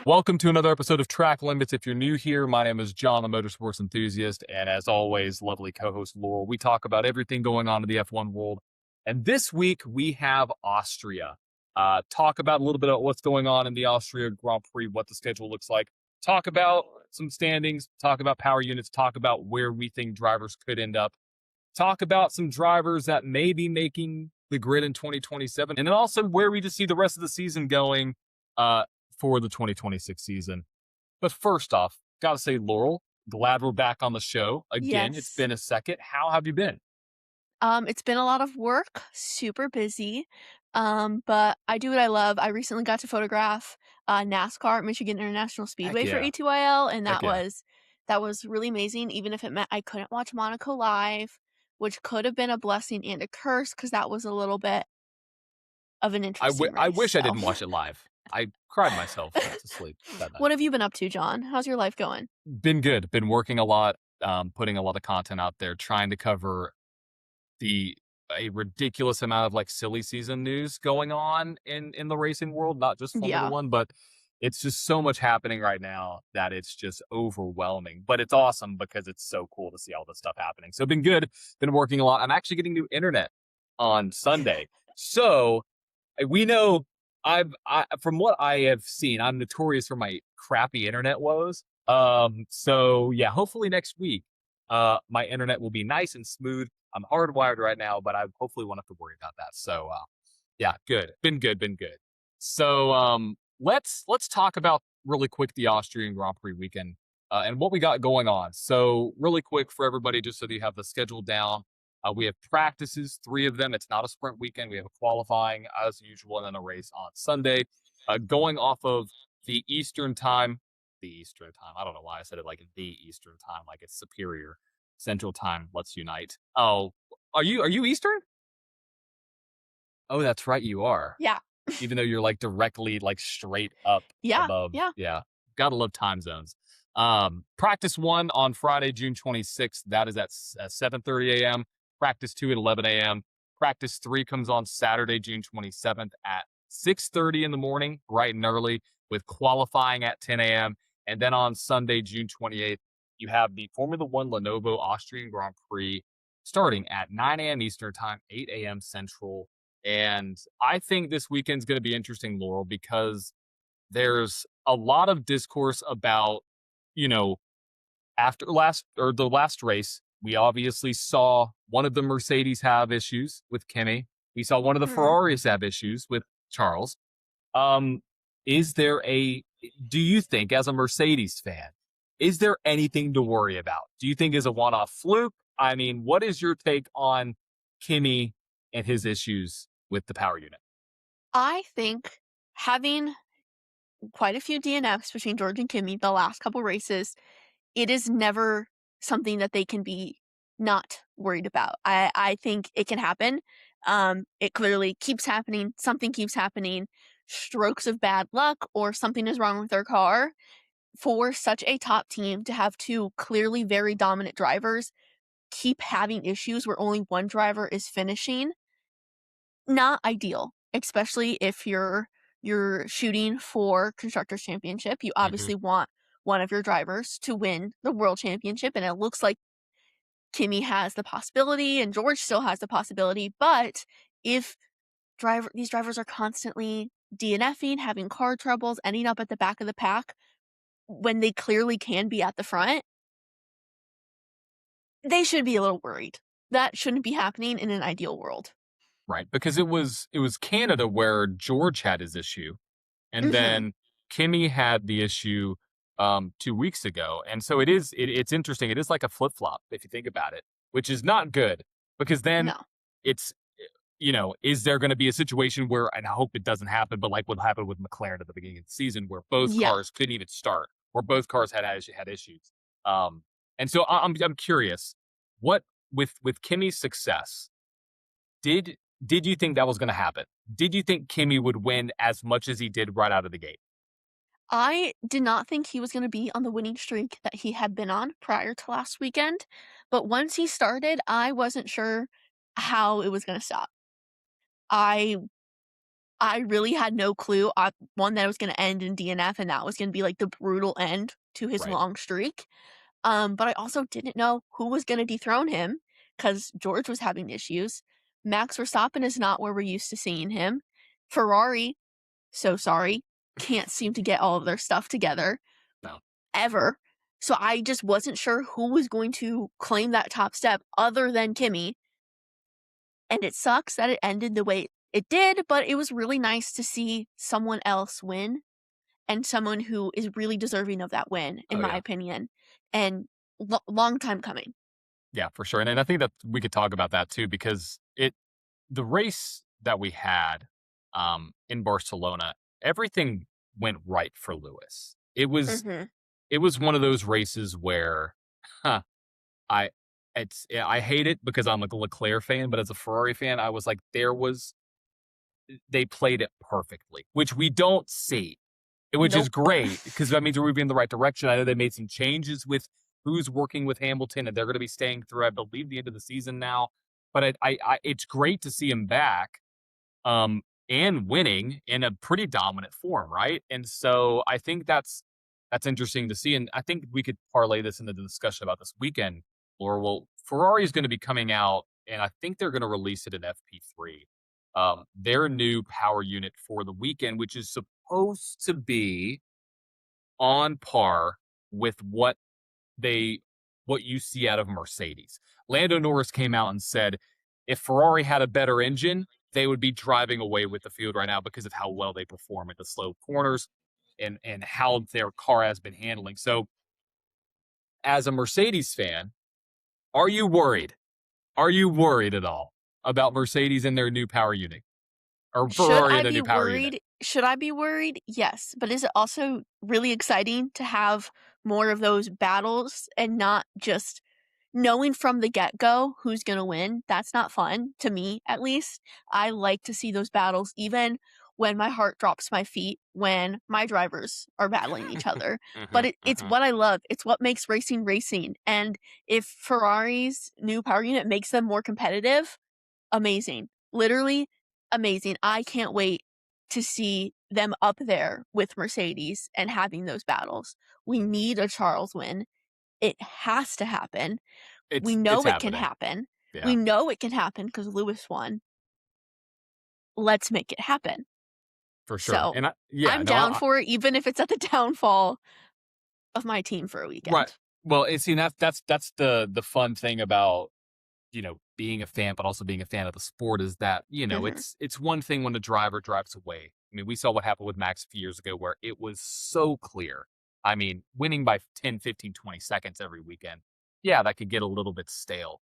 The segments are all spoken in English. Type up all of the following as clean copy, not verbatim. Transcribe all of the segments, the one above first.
Welcome to another episode of Track Limits. If you're new here, my name is John, a motorsports enthusiast, and as always, lovely co-host Laurel. We talk about everything going on in the F1 world. And this week we have Austria. Talk about a little bit of what's going on in the Austria Grand Prix, what the schedule looks like. Talk about some standings, talk about power units, talk about where we think drivers could end up. Talk about some drivers that may be making the grid in 2027, and then also where we just see the rest of the season going. For the 2026 season. But first off, gotta say, Laurel, glad we're back on the show again. It's Yes. been a second. How have you been? It's been a lot of work, super busy. But I do what I love. I recently got to photograph NASCAR at Michigan International Heck Speedway for yeah. A2IL, and Heck yeah. that was really amazing, even if it meant I couldn't watch Monaco live, which could have been a blessing and a curse because that was a little bit of an interesting I race. wish I So, didn't watch it live. I cried myself to sleep that night. what have you been up to, John? How's your life going? Been good. Been working a lot, putting a lot of content out there, trying to cover the a ridiculous amount of like silly season news going on in the racing world, not just Formula Yeah. One, but it's just so much happening right now that it's just overwhelming. But it's awesome because it's so cool to see all this stuff happening. So been good, been working a lot. I'm actually getting new internet on Sunday. So we know from what I have seen, I'm notorious for my crappy internet woes. So yeah, hopefully next week, my internet will be nice and smooth. I'm hardwired right now, but I hopefully won't have to worry about that. So yeah, good. Been good, been good. So let's talk about really quick the Austrian Grand Prix weekend and what we got going on. So really quick for everybody, just so that you have the schedule down. We have practices, 3 of them. It's not a sprint weekend. We have a qualifying as usual, and then a race on Sunday. Going off of the Eastern time. I don't know why I said it like the Eastern time, like it's superior. Central time. Let's unite. Oh, are you Eastern? Oh, that's right, you are. Yeah. Even though you're like directly like straight up Yeah. above. Yeah. Yeah. Gotta love time zones. Practice 1 on Friday, June 26th. That is at 7:30 a.m. Practice 2 at 11 a.m. Practice 3 comes on Saturday, June 27th at 6:30 in the morning, bright and early, with qualifying at 10 a.m. And then on Sunday, June 28th, you have the Formula One Lenovo Austrian Grand Prix starting at 9 a.m. Eastern Time, 8 a.m. Central. And I think this weekend's going to be interesting, Laurel, because there's a lot of discourse about, you know, after the last race, we obviously saw one of the Mercedes have issues with Kimi. We saw one of the Mhm. Ferraris have issues with Charles. Um, is there a do you think, as a Mercedes fan, is there anything to worry about? Do you think is a one-off fluke? I mean, what is your take on Kimi and his issues with the power unit? I think having quite a few DNFs between George and Kimmy the last couple races, it is never something that they can be not worried about. I think it can happen. It clearly keeps happening. Something keeps happening. Strokes of bad luck or something is wrong with their car. For such a top team to have two clearly very dominant drivers keep having issues where only one driver is finishing, not ideal, especially if you're shooting for constructors championship. You Mhm. obviously want one of your drivers to win the world championship, and it looks like Kimmy has the possibility and George still has the possibility. But if these drivers are constantly DNFing, having car troubles, ending up at the back of the pack when they clearly can be at the front, they should be a little worried. That shouldn't be happening in an ideal world. Right, because it was Canada where George had his issue, and Mhm. then Kimmy had the issue 2 weeks ago, and so it's interesting. It is like a flip flop if you think about it, which is not good because then No. it's is there going to be a situation where, and I hope it doesn't happen, but like what happened with McLaren at the beginning of the season, where both Yeah. cars couldn't even start, or both cars had issues. Um, and so I'm curious, what with Kimmy's success, did you think that was going to happen? Did you think Kimmy would win as much as he did right out of the gate? I did not think he was gonna be on the winning streak that he had been on prior to last weekend, but once he started, I wasn't sure how it was gonna stop. I I really had no clue. One, that it was going to end in DNF, and that was going to be like the brutal end to his Right. long streak. But I also didn't know who was going to dethrone him because George was having issues. Max Verstappen is not where we're used to seeing him. Ferrari, so sorry, can't seem to get all of their stuff together No. ever. So I just wasn't sure who was going to claim that top step other than Kimmy. And it sucks that it ended the way it did, but it was really nice to see someone else win and someone who is really deserving of that win, in Oh, my yeah. opinion. And long time coming. Yeah, for sure. And I think that we could talk about that too, because the race that we had in Barcelona, everything went right for Lewis. Mhm. It was one of those races where, huh, I I hate it because I'm a Leclerc fan, but as a Ferrari fan, I was like, they played it perfectly, which we don't see, which is Nope. great because that means we're moving in the right direction. I know they made some changes with who's working with Hamilton, and they're going to be staying through, I believe, the end of the season now. But it's great to see him back, and winning in a pretty dominant form, right? And so I think that's interesting to see. And I think we could parlay this into the discussion about this weekend. Or well, Ferrari is going to be coming out, and I think they're going to release it in FP3, their new power unit for the weekend, which is supposed to be on par with they what you see out of Mercedes. Lando Norris came out and said if Ferrari had a better engine, they would be driving away with the field right now because of how well they perform at the slow corners and how their car has been handling. So, as a Mercedes fan, are you worried? Are you worried at all about Mercedes and their new power unit or Should Ferrari I and their be new power unit? worried? Should I be worried? Yes. But is it also really exciting to have more of those battles and not just knowing from the get-go who's gonna win? That's not fun, to me at least. I like to see those battles even when my heart drops my feet when my drivers are battling each other. But Hmm. it's Hmm. what I love. It's what makes racing racing. And if Ferrari's new power unit makes them more competitive, amazing. Literally amazing. I can't wait to see them up there with Mercedes and having those battles. We need a Charles win. It has to happen. We It's know it can happening. happen. We Yeah, know it can happen because Lewis won. Let's make it happen. for sure. So, And I'm no, down for it even if it's at the downfall of my team for a right. weekend. Well, and see, that's the fun thing about being a fan, but also being a fan of the sport is that Mhm. it's one thing when the driver drives away. I mean, we saw what happened with Max a few years ago, where it was so clear. I mean, winning by 10, 15, 20 seconds every weekend, yeah, that could get a little bit stale.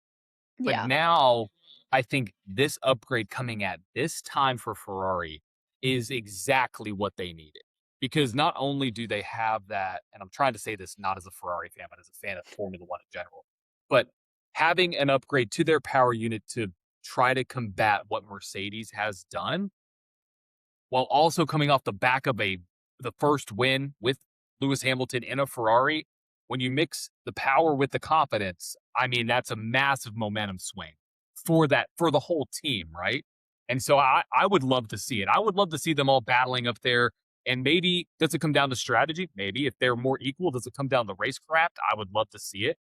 But Yeah. now I think this upgrade coming at this time for Ferrari is exactly what they needed. Because not only do they have that, and I'm trying to say this not as a Ferrari fan, but as a fan of Formula One in general, but having an upgrade to their power unit to try to combat what Mercedes has done while also coming off the back of the first win with Lewis Hamilton in a Ferrari, when you mix the power with the confidence, I mean, that's a massive momentum swing for the whole team, right? And so I would love to see it. I would love to see them all battling up there. And maybe does it come down to strategy? Maybe if they're more equal, does it come down to racecraft? I would love to see it.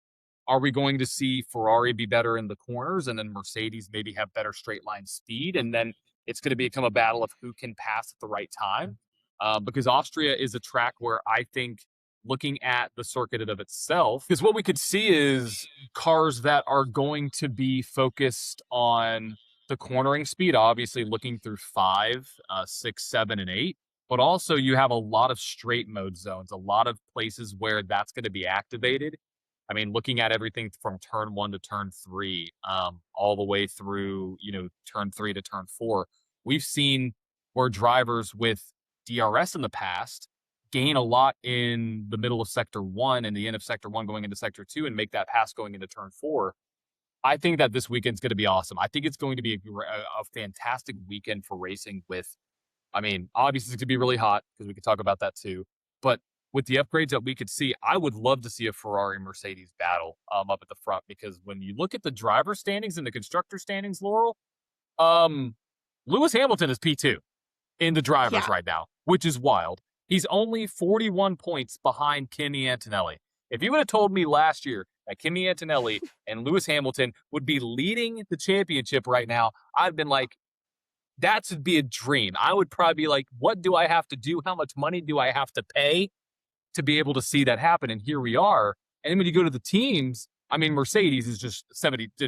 Are we going to see Ferrari be better in the corners and then Mercedes maybe have better straight line speed? And then it's going to become a battle of who can pass at the right time. Because Austria is a track where I think looking at the circuit of itself, because what we could see is cars that are going to be focused on the cornering speed, obviously looking through five, six, seven, and eight. But also, you have a lot of straight mode zones, a lot of places where that's going to be activated. I mean, looking at everything from turn one to turn three, all the way through, turn three to turn four, we've seen where drivers with DRS in the past gain a lot in the middle of sector one and the end of sector one going into sector two and make that pass going into turn four. I think that this weekend's going to be awesome. I think it's going to be a fantastic weekend for racing with I mean, obviously, it's going to be really hot because we could talk about that too. But with the upgrades that we could see, I would love to see a Ferrari Mercedes battle up at the front because when you look at the driver standings and the constructor standings, Laurel, um, Lewis Hamilton is P2. in the drivers Yeah. right now, which is wild. He's only 41 points behind Kimi Antonelli. If you would have told me last year that Kimi Antonelli and Lewis Hamilton would be leading the championship right now, I'd been like, that would be a dream. I would probably be like, what do I have to do? How much money do I have to pay to be able to see that happen? And here we are. And then when you go to the teams, I mean, Mercedes is just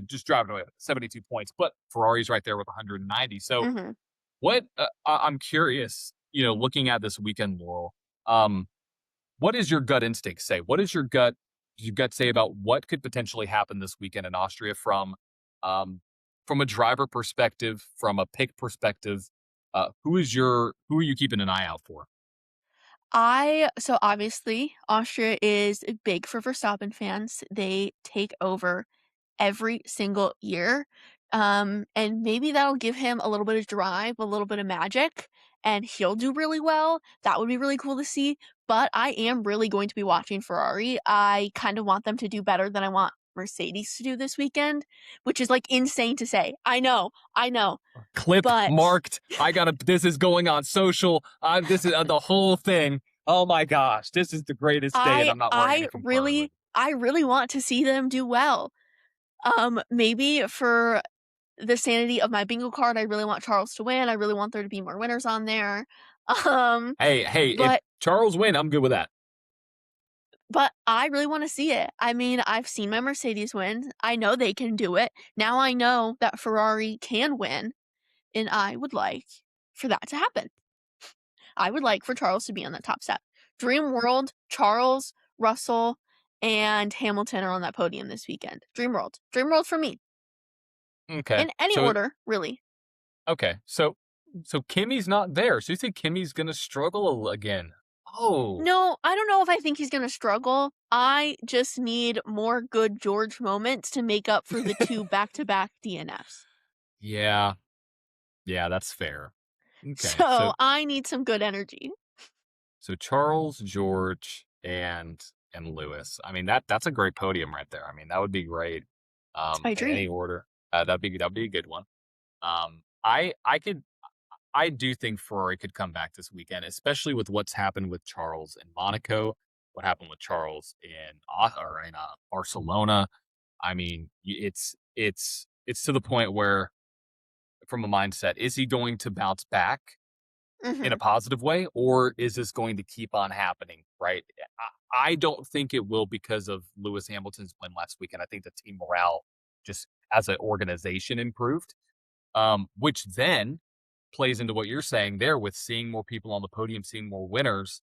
just driving away with 72 points, but Ferrari's right there with 190. So Mhm. what I'm curious, looking at this weekend, Laurel, um, what does your gut instinct say? What does your gut say about what could potentially happen this weekend in Austria um, from a driver perspective, from a pick perspective? Who are you keeping an eye out for? So obviously, Austria is big for Verstappen fans. They take over every single year. And maybe that'll give him a little bit of drive, a little bit of magic, and he'll do really well. That would be really cool to see. But I am really going to be watching Ferrari. I kind of want them to do better than I want Mercedes to do this weekend, which is like insane to say. I know. Clip But marked. This is going on social. This is the whole thing. Oh my gosh, this is the greatest day, and I I'm not wearing I anything really Ferrari. I really want to see them do well. Maybe for the sanity of my bingo card, I really want Charles to win. I really want there to be more winners on there. Um, Hey, if but Charles win, I'm good with that. but I really want to see it. I mean, I've seen my Mercedes win. I know they can do it. Now I know that Ferrari can win, and I would like for that to happen. I would like for Charles to be on that top step. Dream World, Charles, Russell, and Hamilton are on that podium this weekend. Dream World. Dream World for me. Okay, In any so order, really. okay, so Kimmy's not there. So you think Kimmy's gonna struggle again? Oh, No, I don't know if I think he's gonna struggle. I just need more good George moments to make up for the 2 back-to-back DNFs. yeah, yeah, that's fair. Okay, So, so I need some good energy. so Charles, George, and Lewis. I mean that's a great podium right there. I mean that would be great. It's my In any dream. order, that'd be a good one. I do think Ferrari could come back this weekend, especially with what's happened with Charles in Monaco, what happened with Charles in Barcelona. I mean, it's to the point where, from a mindset, is he going to bounce back in a Mhm. positive way, or is this going to keep on happening? Right? I don't think it will because of Lewis Hamilton's win last weekend. I think the team morale just as an organization improved, which then plays into what you're saying there with seeing more people on the podium, seeing more winners.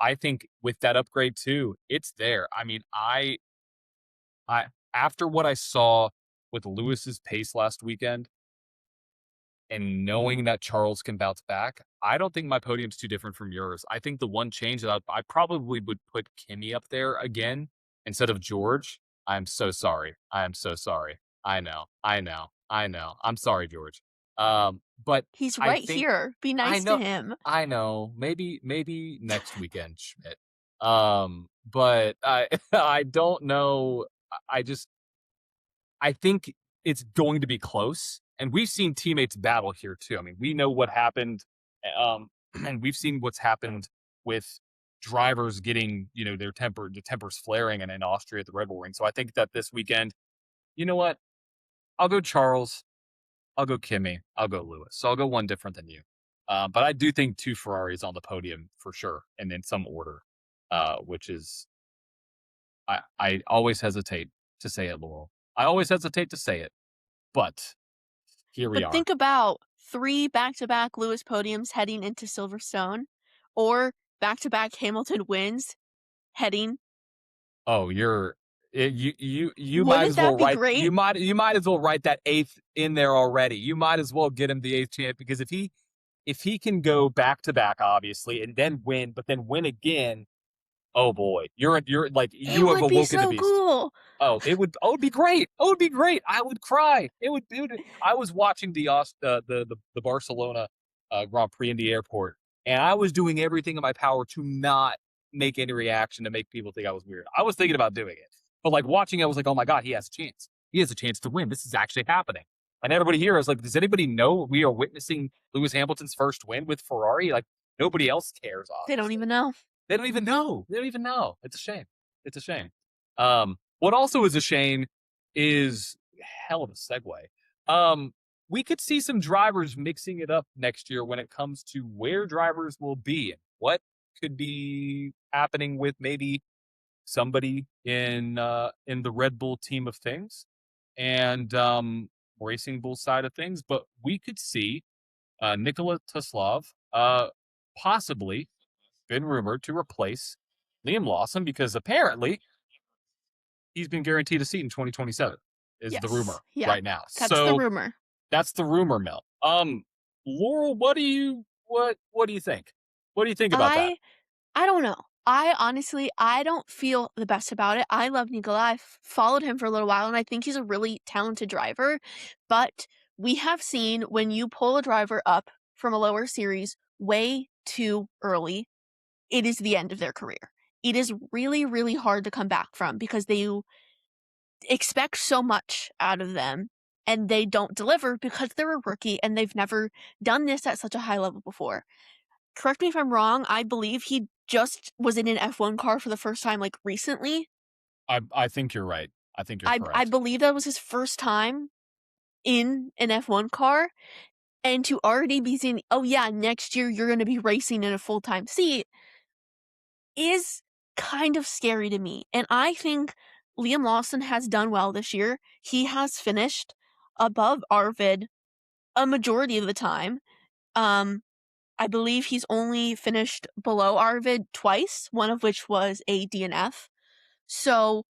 I think with that upgrade too, it's there. I mean, I after what I saw with Lewis's pace last weekend and knowing that Charles can bounce back, I don't think my podium's too different from yours. I think the one change that I probably would put Kimmy up there again instead of George. I'm so sorry. I am so sorry. I know. I know. I know. I'm sorry, George. But He's I right think here. Be I nice to know. him. I know. Maybe next weekend, Schmidt. But I I don't know. I think it's going to be close. And we've seen teammates battle here too. I mean, we know what happened, and we've seen what's happened with drivers getting, the tempers flaring, and in Austria at the Red Bull Ring. So I think that this weekend, you know what? I'll go Charles. I'll go Kimmy. I'll go Lewis. So I'll go one different than you. But I do think two Ferraris on the podium for sure, and in some order, which is I always hesitate to say it, Laurel. I always hesitate to say it, but here we But are. think about 3 back-to-back Lewis podiums heading into Silverstone, or back-to-back Hamilton wins heading. Oh, you might Wouldn't as that well be write you great? might you might as well write that eighth in there already. You might as well get him the eighth champ because if he can go back to back, obviously, and then win, but then win again, oh boy, you're like It you have would be awoken the so beast. cool. It would be great. Oh, it would be great. I would cry. I was watching the Barcelona Grand Prix in the airport, and I was doing everything in my power to not make any reaction to make people think I was weird. I was thinking about doing it, but like watching, I was like, oh my god, he has a chance. He has a chance to win. This is actually happening. And everybody here is like, does anybody know we are witnessing Lewis Hamilton's first win with Ferrari? Like, nobody else cares, They don't obviously. even know. They don't even know. They don't even know. It's a shame. It's a shame. What also is a shame is hell of a segue. We could see some drivers mixing it up next year when it comes to where drivers will be and what could be happening with maybe somebody in the Red Bull team of things and Racing Bull side of things. But we could see Nikola Teslov possibly been rumored to replace Liam Lawson because apparently he's been guaranteed a seat in 2027 is the rumor Yes. Yeah. right now. That's the So rumor. that's the rumor mill. Laurel, what do you think? What do you think about that? I don't know. I honestly, I don't feel the best about it. I love Nicola. I've followed him for a little while, and I think he's a really talented driver. But we have seen when you pull a driver up from a lower series way too early, it is the end of their career. It is really, really hard to come back from because they expect so much out of them and they don't deliver because they're a rookie and they've never done this at such a high level before. Correct me if I'm wrong, I believe he just was in an F1 car for the first time, like, recently. I think you're right. I think you're I correct. believe that was his first time in an F1 car, and to already be saying, "Oh, yeah, next year you're gonna be racing in a full-time seat," is kind of scary to me, and I think Liam Lawson has done well this year. He has finished above Arvid a majority of the time. Um, I believe he's only finished below Arvid twice, one of which was a DNF. So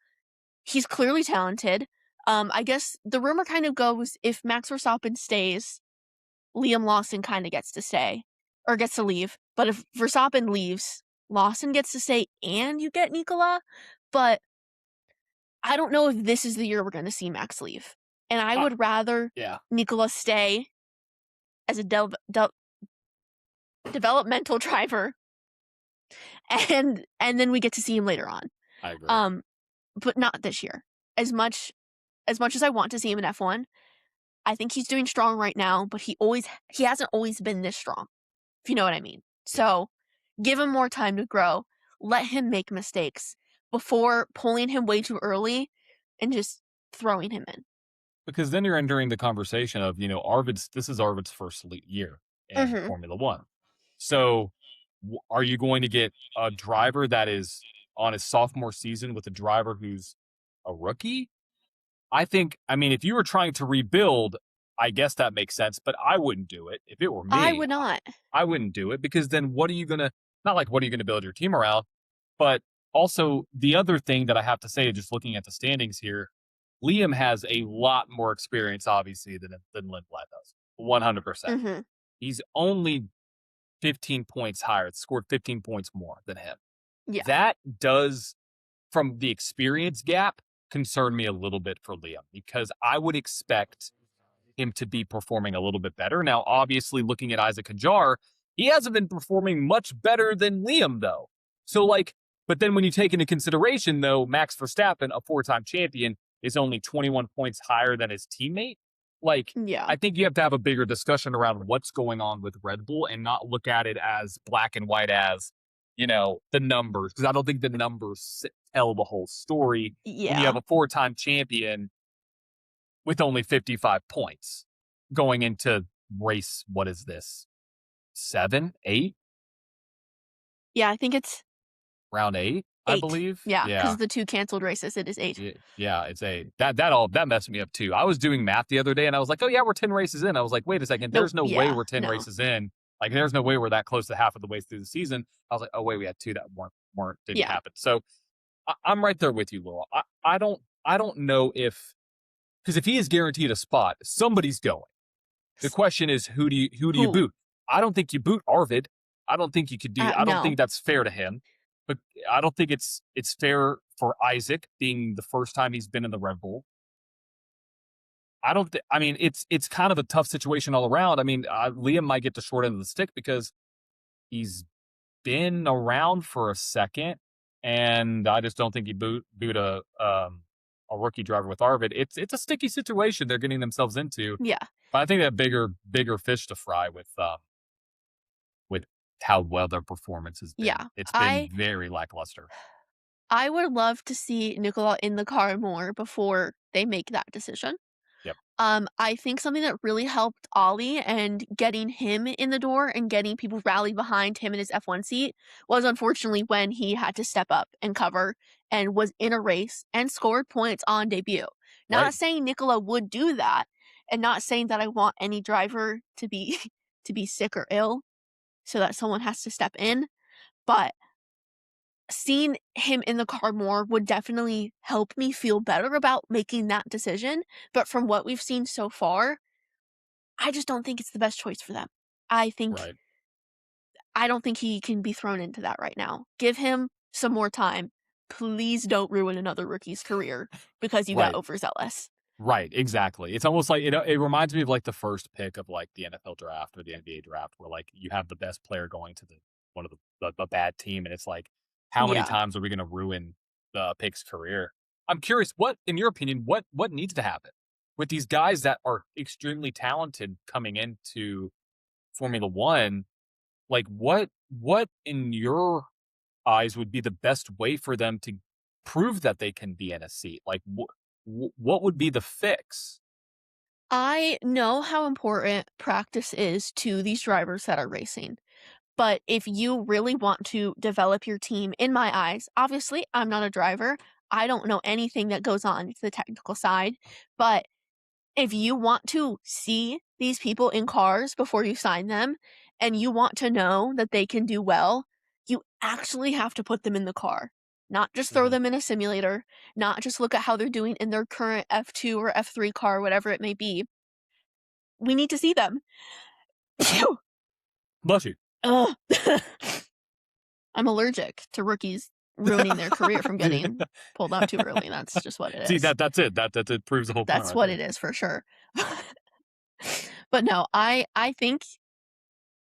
he's clearly talented. I guess the rumor kind of goes if Max Verstappen stays, Liam Lawson kind of gets to stay or gets to leave. But if Verstappen leaves, Lawson gets to stay and you get Nicola. But I don't know if this is the year we're going to see Max leave. And I Uh, would rather yeah, Nicola stay as a developmental driver and then we get to see him later on. I agree. But not this year. As much as I want to see him in F1, I think he's doing strong right now, but he hasn't always been this strong, if you know what I mean. Yeah. So give him more time to grow. Let him make mistakes before pulling him way too early and just throwing him in. Because then you're entering the conversation of, this is Arvid's first year in Mhm. Formula One. So are you going to get a driver that is on his sophomore season with a driver who's a rookie? I mean, if you were trying to rebuild, I guess that makes sense, but I wouldn't do it. If it were I me, would not. I wouldn't do it because then not like what are you going to build your team around, but also the other thing that I have to say, just looking at the standings here, Liam has a lot more experience, obviously, than Lindblad does. 100%. Mhm. He's only 15 points higher, scored 15 points more than him. Yeah. That does, from the experience gap, concern me a little bit for Liam because I would expect him to be performing a little bit better. Now, obviously, looking at Isaac Hajar, he hasn't been performing much better than Liam, though. So, but then when you take into consideration, though, Max Verstappen, a four-time champion, is only 21 points higher than his teammate. Yeah. I think you have to have a bigger discussion around what's going on with Red Bull and not look at it as black and white as, the numbers, because I don't think the numbers tell the whole story when you have Yeah. a four-time champion with only 55 points going into race. What is this? 7, 8, Yeah, I think it's round 8, I 8. believe. Yeah, because Yeah. of the 2 canceled races, it is 8. Yeah, it's 8. That messed me up too. I was doing math the other day and I was like, oh yeah, we're 10 races in. I was like, wait a second, Nope. there's no way Yeah. we're 10 No. races in. Like, there's no way we're that close to half of the way through the season. I was like, oh wait, we had 2 that didn't Yeah. happen. So I'm right there with you, Laurel. I don't know because if he is guaranteed a spot, somebody's going. The question is, who do you Who? boot? I don't think you boot Arvid. I don't think you could do. I don't No. think that's fair to him. But I don't think it's fair for Isaac being the first time he's been in the Red Bull. I don't. I mean, it's kind of a tough situation all around. I mean, Liam might get the short end of the stick because he's been around for a second, and I just don't think you boot a a rookie driver with Arvid, it's a sticky situation they're getting themselves into. Yeah. But I think they have bigger fish to fry with how well their performance has been. Yeah. It's been I very lackluster. I would love to see Nicola in the car more before they make that decision. Yep. I think something that really helped Ollie and getting him in the door and getting people rally behind him in his F1 seat was unfortunately when he had to step up and cover and was in a race and scored points on debut. Right. Not saying Nicola would do that, and not saying that I want any driver to be to be sick or ill so that someone has to step in, but seeing him in the car more would definitely help me feel better about making that decision, but from what we've seen so far, I just don't think it's the best choice for them. I think Right. I don't think he can be thrown into that right now. Give him some more time. Please don't ruin another rookie's career because you got Right. overzealous. Right, exactly. It's almost like it reminds me of like the first pick of like the NFL draft or the NBA draft where like you have the best player going to the one of the bad team and it's like how many Yeah. times are we going to ruin the pick's career? I'm curious what in your opinion what needs to happen with these guys that are extremely talented coming into Formula 1, like what in your eyes would be the best way for them to prove that they can be in a seat? Like what would be the fix? I know how important practice is to these drivers that are racing. But if you really want to develop your team, in my eyes, obviously, I'm not a driver. I don't know anything that goes on to the technical side. But if you want to see these people in cars before you sign them and you want to know that they can do well, you actually have to put them in the car. Not just throw Mhm. them in a simulator, not just look at how they're doing in their current F2 or F3 car, whatever it may be. We need to see them. Phew. Bless you. Ugh. I'm allergic to rookies ruining their career from getting pulled out too early. That's just what it See, is. that's it. That's it proves the whole point That's right what there. it is for sure. But no, I think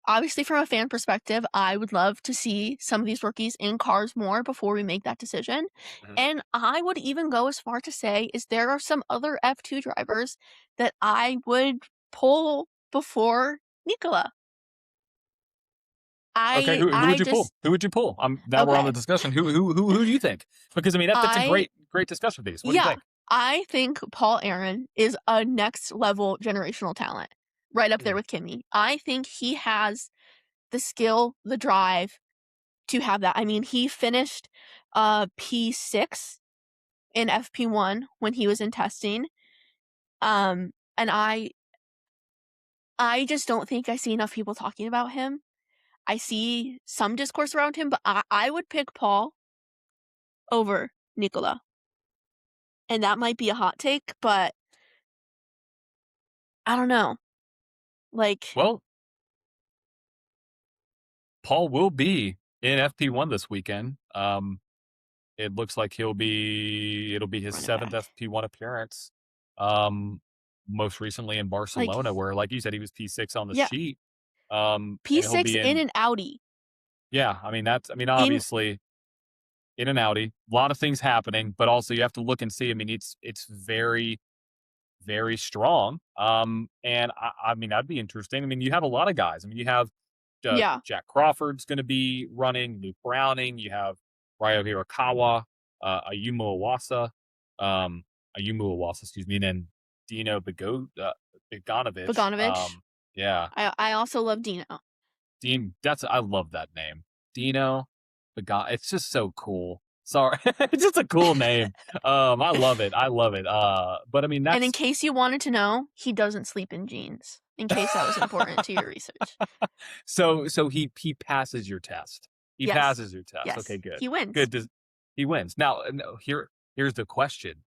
obviously from a fan perspective, I would love to see some of these rookies in cars more before we make that decision. Mhm. And I would even go as far to say is there are some other F2 drivers that I would pull before Nicola. Okay, who I would you pull? just Who would you pull? Now we're on the okay. discussion. Who do you think? Because I mean that's a I great discussion piece. What do you Yeah, think? I think Paul Aaron is a next level generational talent, right up there Mm, with Kimmy. I think he has the skill, the drive to have that. I mean, he finished P6 in FP1 when he was in testing. And I just don't think I see enough people talking about him. I see some discourse around him, but I would pick Paul over Nicola. And that might be a hot take, but I don't know. Like, well, Paul will be in FP1 this weekend. It looks like it'll be his run it seventh back. FP1 appearance. Um, Most recently in Like, Barcelona, where like you said, he was P6 on the yeah, sheet. And he'll P6 be in in. an Audi. Yeah, I mean In obviously in and outy, a lot of things happening, but also you have to look and see. I mean, it's very very strong. And I mean that'd be interesting. I mean, you have a lot of guys. I mean, you have yeah, Jack Crawford's going to be running, Luke Browning. You have Ryo Hirakawa, um, Ayumu Iwasa, excuse me, and then Dino Bogdanovic. Bogdanovich. Yeah, I also love Dino. Dean. I love that name, Dino Bogan. It's just so cool. Sorry, it's just a cool name. I love it. I love it. But I mean, And in that's case you wanted to know, he doesn't sleep in jeans. In case that was important to your research. so he passes your test. He Yes. passes your test. Okay, Yes. good. He wins. Good. He wins. Now, no, here's the question.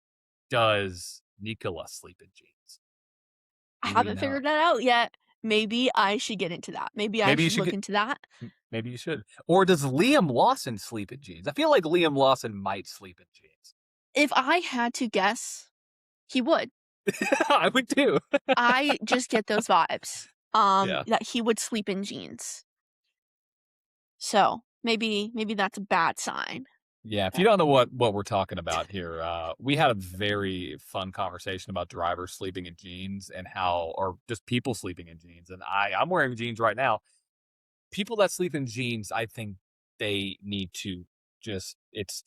Does Nikola sleep in jeans? I Do we haven't know? figured that out yet. Maybe I should get into that. Maybe I Maybe you should should look get into that. maybe you should. Or does Liam Lawson sleep in jeans? I feel like Liam Lawson might sleep in jeans. If I had to guess, he would. I would too. I just get those vibes. Yeah. That he would sleep in jeans. So maybe that's a bad sign. Yeah, if you That don't know what we're talking about here, we had a very fun conversation about drivers sleeping in jeans and how, or just people sleeping in jeans. And I'm wearing jeans right now. People that sleep in jeans, I think they need to just it's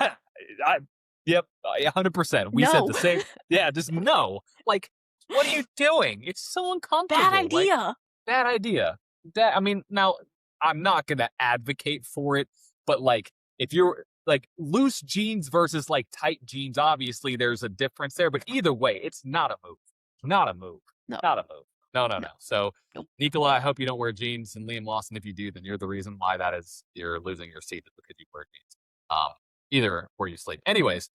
I yep, 100%. We said no, the same. Yeah, just no. Like, what are you doing? It's so bad uncomfortable. Like, idea. bad idea. That I mean, now I'm not gonna advocate for it, but like if you're like loose jeans versus like tight jeans, obviously there's a difference there. But either way, it's not a move. Not a move. No, Not a move. No, no, no, no. So nope. Nicola, I hope you don't wear jeans, and Liam Lawson, if you do, then you're the reason why that is you're losing your seat is because you wear jeans. Either where you sleep. Anyways,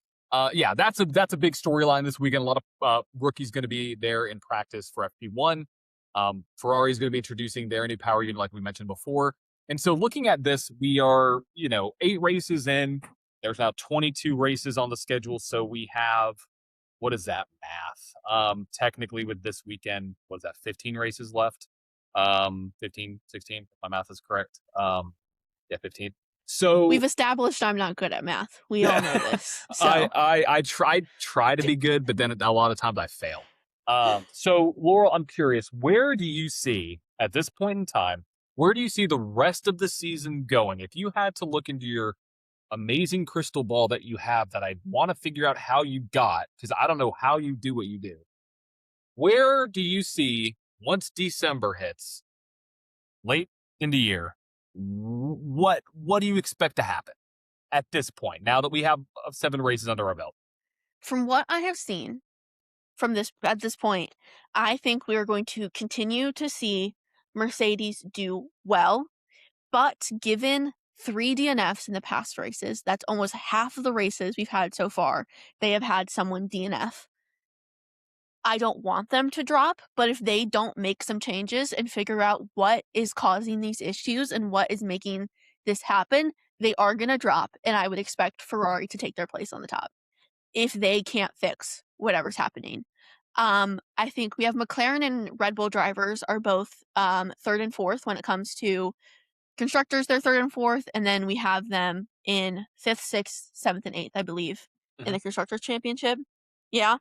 yeah, that's a big storyline this weekend. A lot of rookies going to be there in practice for FP1. Ferrari is going to be introducing their new power unit, like we mentioned before. And so, looking at this, we are 8 races in. There's now 22 races on the schedule, so we have what is that math? Technically, with this weekend, what is that? 15 races left. 15, 16. If my math is correct. Yeah, 15. We've So established I'm not good at math. We all know this. I So I I try to be good, but then a lot of times I fail. So Laurel, I'm curious, where do you see at this point in time, where do you see the rest of the season going? If you had to look into your amazing crystal ball that you have that I want to figure out how you got, because I don't know how you do what you do. Where do you see once December hits, late in the year, what do you expect to happen at this point? Now that we have 7 races under our belt. from what I have seen from this at this point, I think we are going to continue to see Mercedes do well. But given 3 DNFs in the past races, that's almost half of the races we've had so far, they have had someone DNF. I don't want them to drop, but if they don't make some changes and figure out what is causing these issues and what is making this happen, they are gonna drop, and I would expect Ferrari to take their place on the top if they can't fix whatever's happening. I think we have McLaren and Red Bull drivers are both 3rd and 4th when it comes to constructors. They're 3rd and 4th, and then we have them in 5th, 6th, 7th, and 8th, I believe, in Mhm. the constructors championship. Yeah,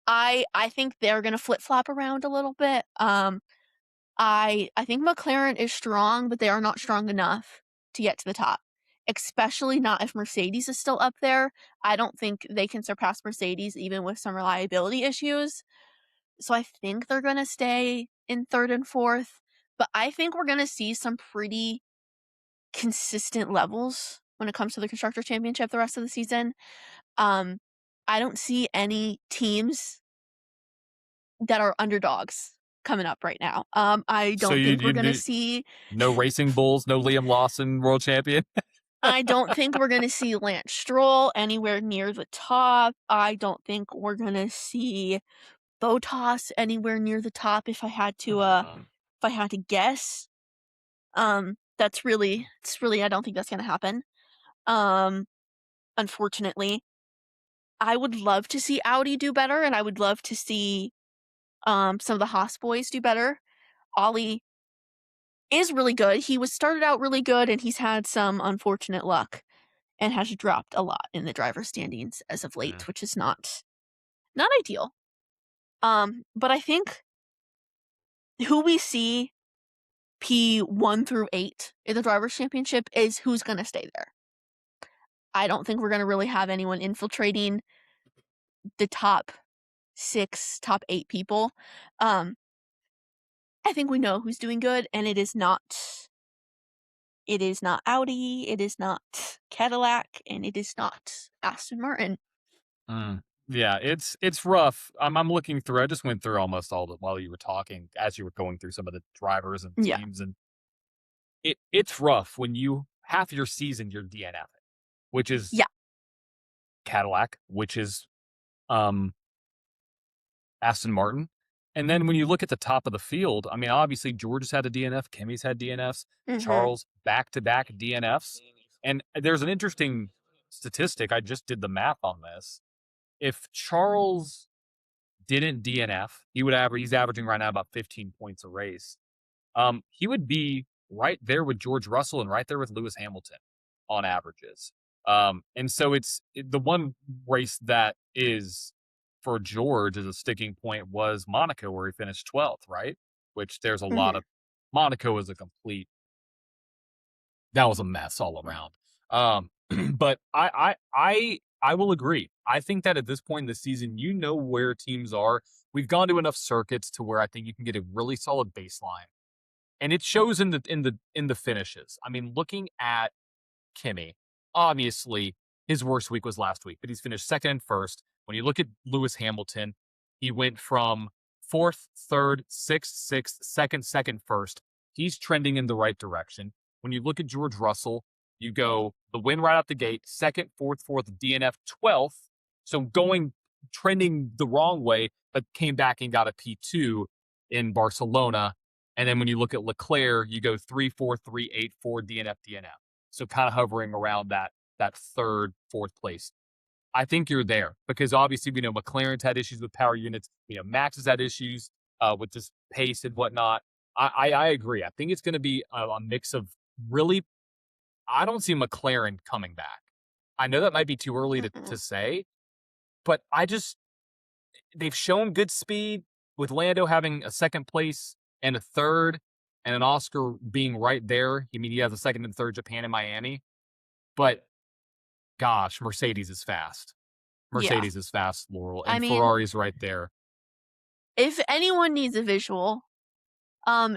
I think they're gonna flip flop around a little bit. I think McLaren is strong, but they are not strong enough to get to the top, especially not if Mercedes is still up there. I don't think they can surpass Mercedes even with some reliability issues. So I think they're gonna stay in 3rd and 4th, but I think we're gonna see some pretty consistent levels when it comes to the Constructors' Championship the rest of the season. Um, I don't see any teams that are underdogs coming up right now. I So don't think we're gonna you see no Racing Bulls, no Liam Lawson world champion? I don't think we're gonna see Lance Stroll anywhere near the top. I don't think we're gonna see Bottas anywhere near the top if I had to guess. It's really I don't think that's gonna happen. Um, unfortunately. I would love to see Audi do better, and I would love to see, some of the Haas boys do better. Ollie is really good. He was started out really good, and he's had some unfortunate luck and has dropped a lot in the driver standings as of Mm. late, which is not ideal. But I think who we see P1 through 8 in the drivers' championship is who's gonna stay there. I don't think we're gonna really have anyone infiltrating the top 6, top 8 people. Um, I think we know who's doing good, and it is not Audi, it is not Cadillac, and it is not Aston Martin. Mm. Yeah, it's rough. I'm looking through. I just went through almost all the while you were talking, as you were going through some of the drivers and Yeah. teams, and it's rough when you half your season you're DNFing, which is Yeah. Cadillac, which is um Aston Martin. And then when you look at the top of the field, I mean, obviously George has had a DNF, Kimmy's had DNFs, Mhm. Charles back to back DNFs. And there's an interesting statistic. I just did the math on this. If Charles didn't DNF, he's averaging right now about 15 points a race. He would be right there with George Russell and right there with Lewis Hamilton on averages. And so the one race that is for George as a sticking point was Monaco, where he finished 12th, right? Which there's a lot Mhm. of Monaco is a complete that was a mess all around. Um, but I will agree. I think that at this point in the season, you know where teams are. We've gone to enough circuits to where I think you can get a really solid baseline, and it shows in the finishes. I mean, looking at Kimmy, obviously his worst week was last week, but he's finished second and first. When you look at Lewis Hamilton, he went from fourth, third, sixth, second, second, first. He's trending in the right direction. When you look at George Russell, you go the win right out the gate, second, fourth, DNF 12th. So trending the wrong way, but came back and got a P2 in Barcelona. And then when you look at Leclerc, you go 3-4, 3-8, 4 DNF. So kind of hovering around that third, fourth place. I think you're there because obviously we know McLaren's had issues with power units. Max has had issues with just pace and whatnot. I agree. I think it's going to be a mix of really. I don't see McLaren coming back. I know that might be too early to Mm-mm. say, but they've shown good speed with Lando having a second place and a third, and an Oscar being right there. I mean, he has a second and third, Japan and Miami. But gosh, Mercedes is fast. Yeah. Mercedes is fast, Laurel, I and mean, Ferrari's right there. if anyone needs a visual,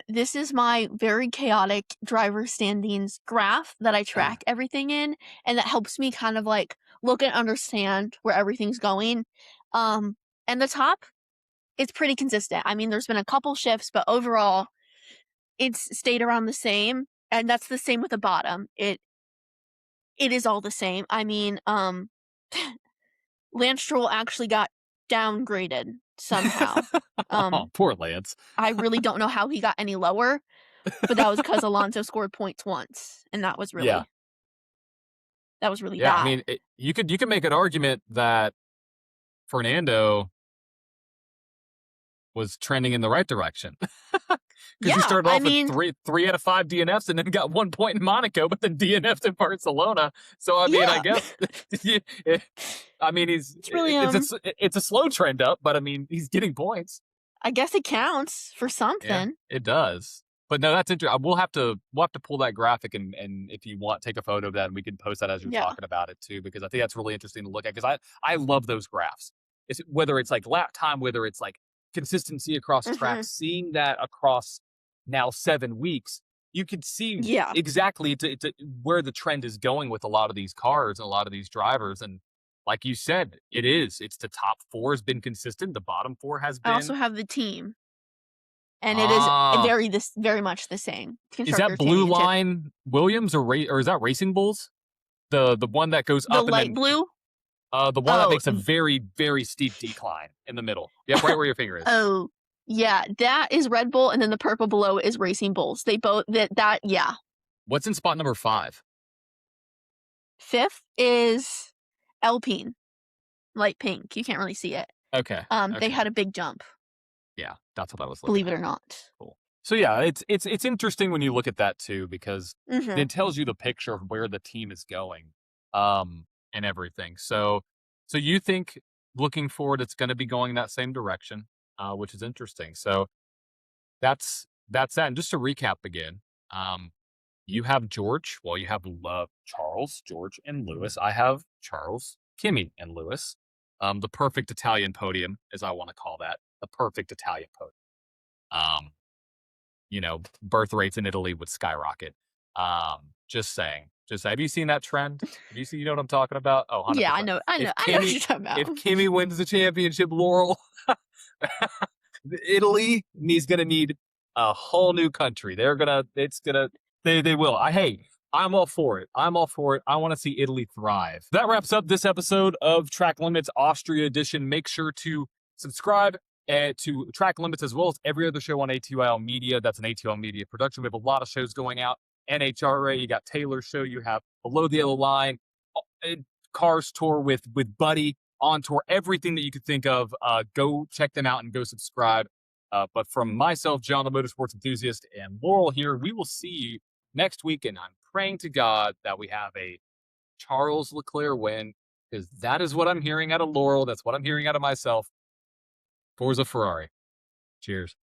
this is my very chaotic driver standings graph that I track everything in, and that helps me kind of like look and understand where everything's going. And the top, it's pretty consistent. I mean, there's been a couple shifts, but overall, it's stayed around the same, and that's the same with the bottom. It is all the same. I mean, Lance Stroll actually got downgraded somehow. Oh, Um, poor Lance. I really don't know how he got any lower, but that was because Alonso scored points once, and Yeah, that was really yeah. I bad. mean, you could make an argument that Fernando was trending in the right direction because he Yeah, started I off with mean, three out of five DNFs and then got 1 point in Monaco, but then DNF'd in Barcelona. So I mean, I yeah, guess I mean it's really it's a slow trend up, but I mean he's getting points. I guess it counts for Yeah, something. it does. But no, that's interesting. We'll have to pull that graphic and if you want, take a photo of that and we can post that as you're Yeah. talking about it too, because I think that's really interesting to look at because I love those graphs. It's whether it's like lap time, whether it's like consistency across Mhm. tracks, seeing that across now 7 weeks, you can see Yeah. exactly where the trend is going with a lot of these cars and a lot of these drivers. And like you said, it's the top four has been consistent. The bottom four has I also been have the team, and it is ah very much the same. Is that Constructor blue Championship. line Williams or is that Racing Bulls? The one that goes The up and light then blue? the one that Oh, makes a very, very steep decline in the middle. Yep, right where your finger is. oh, yeah, that is Red Bull, and then the purple below is Racing Bulls. They both yeah. What's in spot number 5? 5th is Alpine, light pink. You can't really see it. Okay. They Okay. had a big jump, Yeah, that's what I was looking believe it at. or not. Cool. So yeah, it's interesting when you look at that too because Mhm. it tells you the picture of where the team is going, and everything. So you think looking forward, it's going to be going that same direction, which is interesting. So that's that. And just to recap again, you have George. Well, you have Charles, George, and Lewis. I have Charles, Kimmy, and Lewis. The perfect Italian podium, as I want to call that, the perfect Italian podium. Um, birth rates in Italy would skyrocket. Just saying. Have you seen that trend? Have you seen, you know what I'm talking about? Oh, Yeah, 100%. If I know what Kimmy, you're talking about. if Kimmy wins the championship, Laurel, Italy is going to need a whole new country. They will. I'm all for it. I'm all for it. I want to see Italy thrive. That wraps up this episode of Track Limits Austria Edition. Make sure to subscribe to Track Limits as well as every other show on ATL Media. That's an ATL Media production. We have a lot of shows going out. NHRA, you got Taylor's show, you have Below the Yellow Line, Cars Tour with Buddy, On Tour, everything that you could think of. Go check them out and go subscribe. But from myself, John the Motorsports Enthusiast, and Laurel here, we will see you next week. And I'm praying to God that we have a Charles Leclerc win because that is what I'm hearing out of Laurel. That's what I'm hearing out of myself. Forza Ferrari. Cheers.